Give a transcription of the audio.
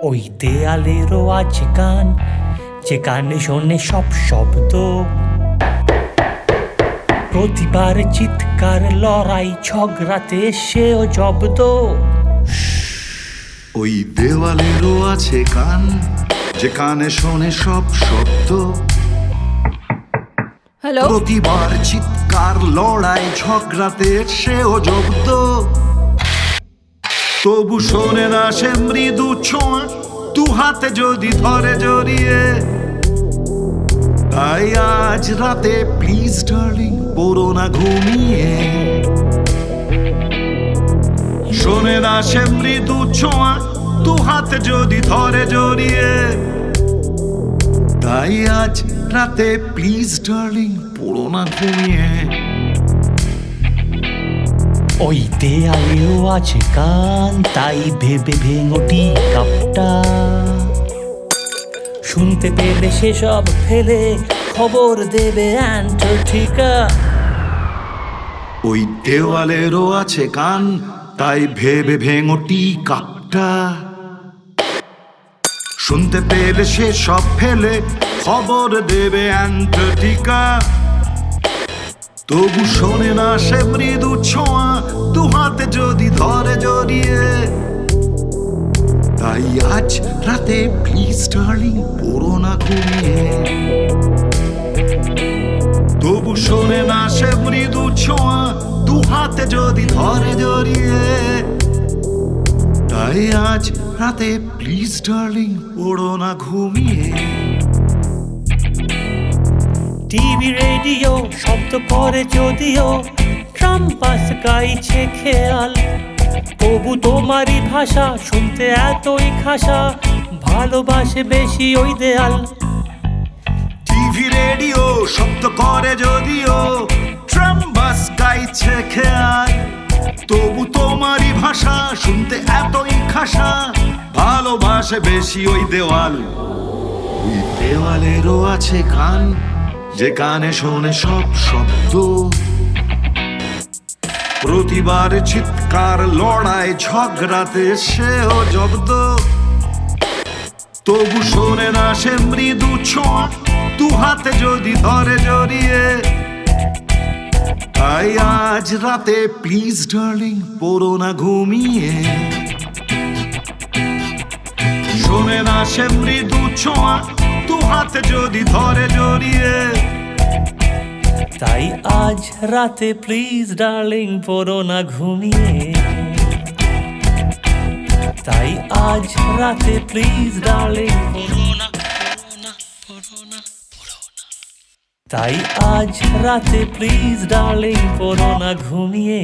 ওই দেয়ালেরও আছে কান, যে কানে শোনে সব শব্দ। প্রতিবার চিৎকার, লড়াই, ঝগড়াতে সেও জব্দ। ওই দেওয়ালেরও আছে কান, যে কানে শোনে সব শব্দ। হ্যালো, প্রতিবার চিৎকার, লড়াই, ঝগড়াতে সেও জব্দ। তবু শোনে না সে মৃদু ছোঁয়া, দু হাতে যদি ধরে জড়িয়ে। তাই আজ রাতে প্লিজ ডার্লিং পড়ো না ঘুমিয়ে। শোনে না সে মৃদু ছোঁয়া, দু হাতে যদি ধরে জড়িয়ে। তাই আজ রাতে প্লিজ ডার্লিং পড়ো না ঘুমিয়ে। ওই দেয়ালেও আছে কান, তাই ভেবে ভেঙটি কাপটা। শুনতে পেলে সেসব ফেলে খবর দেবে অ্যান্টার্কটিকা। ওই দেওয়ালেরও আছে কান, তাই ভেবে ভেঙটি কাপটা। শুনতে পেলে সে সব ফেলে খবর দেবে অ্যান্টার্কটিকা। তবু শোনে না সে মৃদু ছোঁয়া, দু হাতে যদি ধরে জড়িয়ে। তাই আজ রাতে প্লিজ ডার্লিং পড়ো না ঘুমিয়ে। তবু শোনে না সে মৃদু ছোঁয়া, দু হাতে যদি ধরে জড়িয়ে। তাই আজ রাতে প্লিজ ডার্লিং পড়ো না ঘুমিয়ে। টিভি রেডিও শব্দ করে যদিও, ট্রাম বাস গাইছে খেয়াল। তবু তোমারই ভাষা শুনতে এতই খাসা, ভালোবাসে বেশি ওই দেয়াল। টিভি রেডিও শব্দ করে যদিও, ট্রাম বাস গাইছে খেয়াল। তবু তোমারই ভাষা শুনতে এতই খাসা, ভালোবাসে বেশি ওই দেওয়াল। ওই দেওয়ালেরও আছে কান, যে কানে শোনে সব শব্দ। প্রতিবার চিৎকার, লড়াই, ঝগড়াতে সেও জব্দ। তবু শোনে না সে মৃদু ছোঁয়া, দু হাতে যদি ধরে জড়িয়ে। তাই আজ রাতে প্লিজ ডার্লিং পড়ো না ঘুমিয়ে। শোনে না সে মৃদু ছোঁয়া, দু হাতে যদি ধরে জড়িয়ে। তাই আজ রাতে প্লিজ ডার্লিং পড়ো না ঘুমিয়ে। তাই আজ রাতে প্লিজ ডার্লিং পড়ো না। তাই আজ রাতে প্লিজ ডার্লিং পড়ো না ঘুমিয়ে।